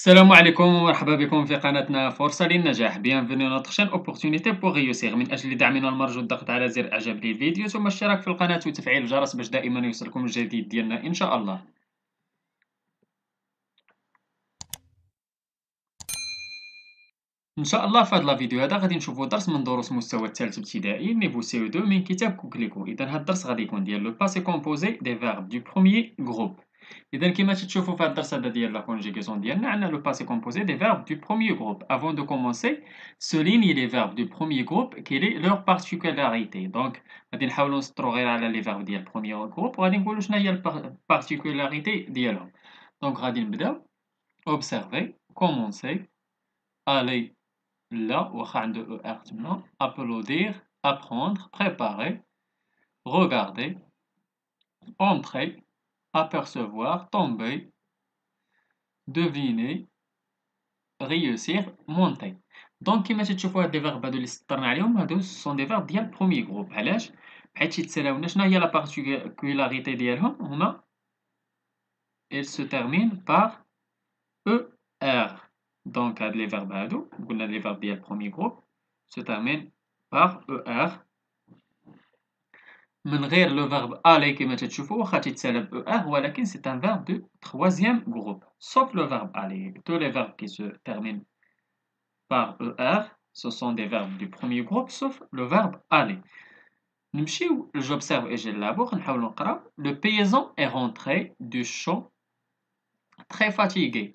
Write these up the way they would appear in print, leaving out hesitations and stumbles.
السلام عليكم ومرحبا بكم في قناتنا فرصة للنجاح. Bienvenue à notre chaîne Opportunité pour réussir. من أجل دعمنا المرجو الضغط على زر إعجاب للفيديو ثم الاشتراك في القناة وتفعيل الجرس باش دائما يوصلكم الجديد ديالنا إن شاء الله. إن شاء الله في هذا الفيديو هذا غادي نشوفوا درس من دروس مستوى الثالث ابتدائي نيفو سي او 2 من كتاب كوكليكو. إذا هذا الدرس غادي يكون ديال لو باسي كومبوزي دي فيرب دو بروميير جروب. إذا كما تشوفوا في هذا الدرس هذا ديال لا كونجيغاسيون ديالنا عندنا لو باسي كومبوزي دي فيرب دو بروميير جروب. Avant de commencer, souligne les verbes du premier groupe, quelle est leur particularité. Donc غادي نحاولوا نسطروا غير على لي فيرب ديال البروميير جروب وغادي نقولوا شنو هي البارتيكولاريتي ديالهم. دونك غادي نبداو observer, commencer, aller là, واخا عنده ER تما, applaudir, apprendre, préparer, regarder, entrer, apercevoir, tomber, deviner, réussir, monter. دونك كيما تتشوفوا هاد لي فيرب هادو اللي سطرنا عليهم هادو سون دي فيرب ديال بروميي جروب. علاش؟ حيت تيتسالاونا شنو هي لا بارتيكولاريتي ديالهم هما ils se terminent par ER. دونك هاد لي فيرب هادو قلنا لي فيرب ديال بروميي جروب se terminent par ER من غير لو فيرب aller كما تتشوفوا واخا تيتسالى ب ER ولكن c'est un verbe de troisième groupe sauf le verbe aller. Tous les verbes qui se terminent par ER ce sont des verbes du premier groupe sauf le verbe aller. نمشيو j'observe et j'élabore نحاولوا نقراو. Le paysan est rentré du champ très fatigué.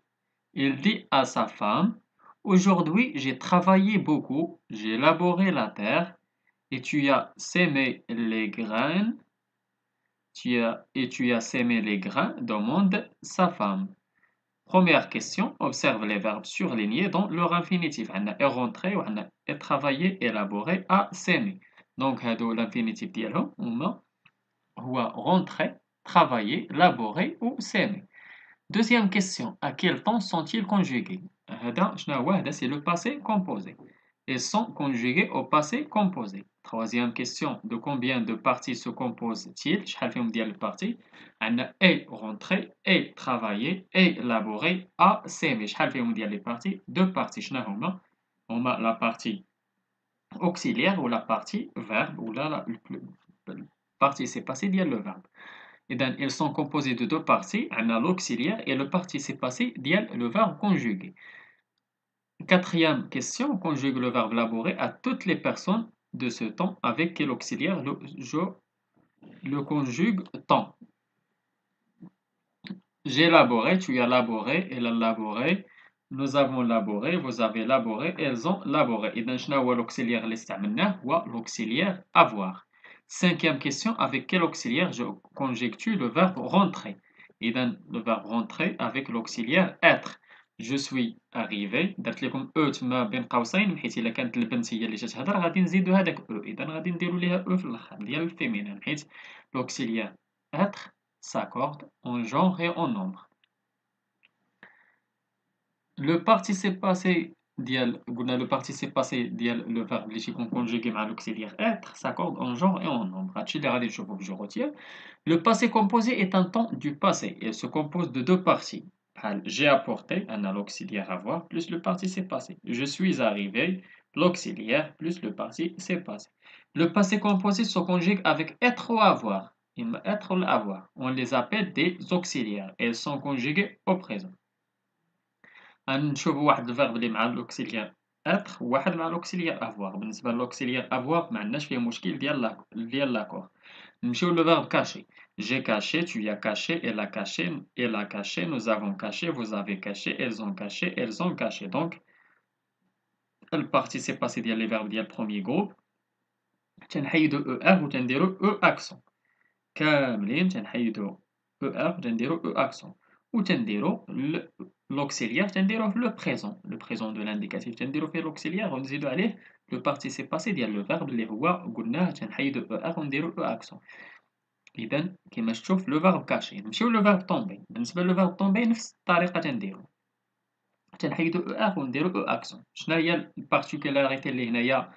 Il dit à sa femme: aujourd'hui j'ai travaillé beaucoup, j'ai labouré la terre et tu as sémé les graines. Tu as sémé les grains, demande sa femme. Première question, observe les verbes surlignés dans leur infinitif. On a rentré, on a travaillé, élaboré, a sémé. Donc, l'infinitif ديالهم هما هو rentrer, travailler, laborer ou sémer. Deuxième question, à quel temps sont-ils conjugués? C'est le passé composé. Ils sont conjugués au passé composé. Troisième question, de combien de parties se compose-t-il? شحال فيهم ديال البارتي؟ عندنا et rentrer, et travailler, et laborer, a s'aimer. شحال فيهم ديال les parties? Deux parties. شنو هما؟ هما la partie auxiliaire ou la partie verbe ou la participé passé ديال le verbe. Ils sont composés de deux parties, on a l'auxiliaire et le participé passé ديال le verbe conjugué. Quatrième question, conjugue le verbe laborer à toutes les personnes de ce temps avec quel auxiliaire le conjugue temps. J'ai laboré, tu as laboré, elle a laboré, nous avons laboré, vous avez laboré, elles ont laboré. إذا شنو هو l'auxiliaire اللي استعملناه هو l'auxiliaire avoir. Cinquième question, avec quel auxiliaire je conjectue le verbe rentrer? إذا le verbe rentrer avec l'auxiliaire être. Je suis arrivé درت لكم او تما بين قوسين حيت الا كانت البنت هي اللي تتهضر غادي نزيدو هذاك او. اذا غادي نديرو ليها او في الاخر ديال الفيمينين حيت l'auxiliaire être s'accorde en genre et en nombre. Le participe passé le participe passé le verbe اللي تيكون conjugué مع l'auxiliaire être s'accorde en genre et en nombre. هادشي اللي غادي نشوفو في الجغرافيا. Le passé composé est un temps du passé. Il se compose de deux parties. J'ai apporté, on a l'auxiliaire avoir plus le participe passé. Je suis arrivé, l'auxiliaire plus le participe passé. Le passé composé se conjugue avec être ou avoir. Être ou avoir. On les appelle des auxiliaires. Elles sont conjuguées au présent. غنشوفوا واحد الفيرب اللي مع l'auxiliaire être وواحد مع l'auxiliaire avoir. بالنسبة l'auxiliaire avoir ما عندناش فيه مشكل ديال l'accord. نمشيو le verbe cacher. J'ai caché, tu as caché, elle a caché, nous avons caché, vous avez caché, elles ont caché. Donc, le participe passé ديال les verbes ديال premier groupe تنحيدو ER وتنديرو E accent. كاملين تنحيدو ER وتنديرو E accent. وتنديرو l'auxiliaire تنديروه le présent de l'indicatif تنديرو فيه l'auxiliaire ونزيدو عليه le participe passé ديال le verbe اللي هو قلناه تنحيدو ER ونديرو E accent. إذا كيما تشوف لو فيرب كاشي. نمشيو لو فيرب طومبي. بالنسبة لو فيرب طومبي نفس الطريقة تنديرو تنحيدو او ار ونديرو او اكسون. شنو هي البارتيكولاريتي اللي هنايا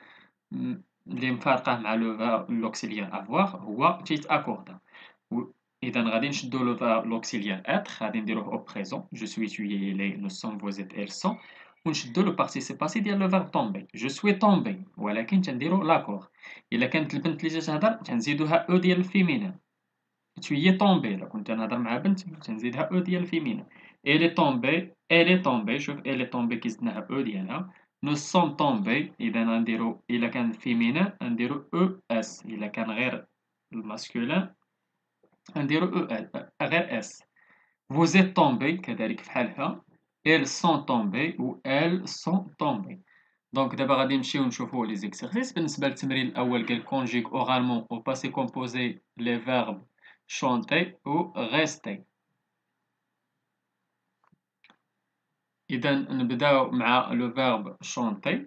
اللي مفارقة مع لو فيرب لوكسيليير افوار هو تيتاكوردا. إذا غادي نشدو l'auxiliaire être غادي نديروه au présent je suis tu es il est nous sommes vous êtes elles sont ونشدو le participe passé ديال le verbe tomber je suis tombé ولكن تنديرو l'accord إلا كانت البنت اللي جات تهضر تنزيدوها او ديال الفيمينين tu y es tombé إلا كنت نهضر مع بنت تنزيدها او ديال الفيمينين elle est tombée شوف elle est tombée كي زدناها او ديالها nous sommes tombés إذا غنديرو إلا كان الفيمينين نديرو او اس إلا كان غير الماسكولين نديرو غير اس vous êtes tombés كذلك فحالها elles sont tombées و elles sont tombées دونك دابا غادي نمشيو نشوفو لي زيكسيرسيس بالنسبه للتمرين الاول قال conjugue oralement au passé composé les verbes chanter ou rester اذا نبداو مع le verbe chanter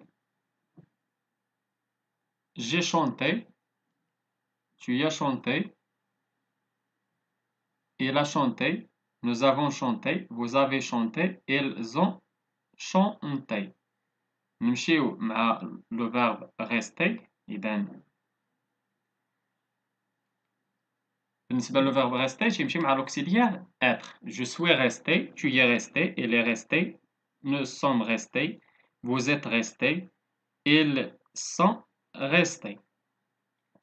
j'ai chanté tu as chanté il a chanté nous avons chanté vous avez chanté ils ont chanté نمشيو مع le verbe rester إذا بالنسبة le verbe rester تيمشي مع l'auxiliaire être je suis resté tu y es resté il est resté nous sommes restés vous êtes restés ils sont restés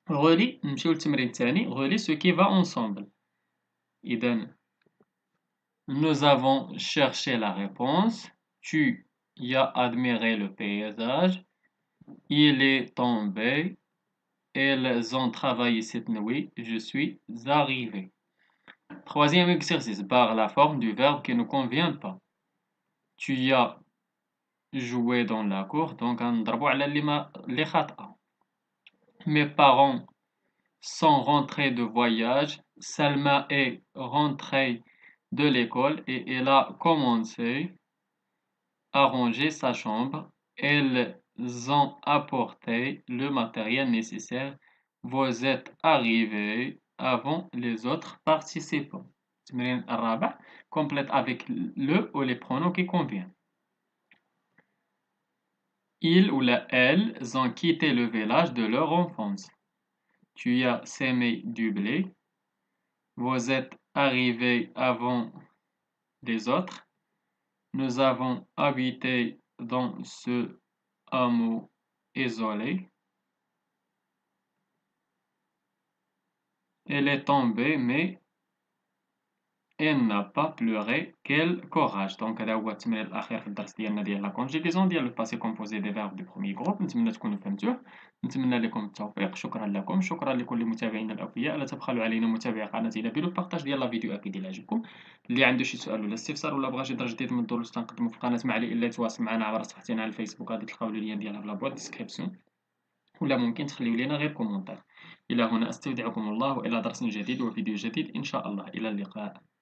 relie نمشيو للتمرين الثاني relie ce qui va ensemble إذا nous avons cherché la réponse tu y as admiré le paysage il est tombé elles ont travaillé cette nuit je suis arrivé troisième exercice barre la forme du verbe qui ne convient pas tu y as joué dans la cour donc غنضربو على اللي خاطئة mes parents sont rentrés de voyage Salma est rentrée de l'école et elle a commencé à ranger sa chambre elles ont apporté le matériel nécessaire vous êtes arrivés avant les autres participants التمرين الرابع complète avec le ou les pronoms qui conviennent ils ou elles ont quitté le village de leur enfance tu as semé du blé vous êtes arrivés avant les autres nous avons habité dans ce hameau isolé elle est tombée mais elle n'a pas pleuré quel courage دونك هذا هو التمرين الاخير في الدرس ديالنا ديال لا كونجيغيزون ديال الباسي كومبوزي دي فيرب دو بروميي جروب نتمنى تكونوا فهمتوه نتمنى لكم التوفيق شكرا لكم شكرا لكل متابعينا الاوفياء لا تبخلوا علينا متابعه قناتنا بالبارطاج ديال لا فيديو اكيد الى عجبكم اللي عنده شي سؤال ولا استفسار ولا بغى شي درس جديد من الدروس تنقدموا في القناه مع لي الا يتواصل معنا عبر صفحتنا على الفيسبوك غادي تلقاو اللين ديالها في لا بوات ديسكريبسيون ولا ممكن تخليو لنا غير كومونتير الى هنا استودعكم الله والى درس جديد وفيديو جديد ان شاء الله الى اللقاء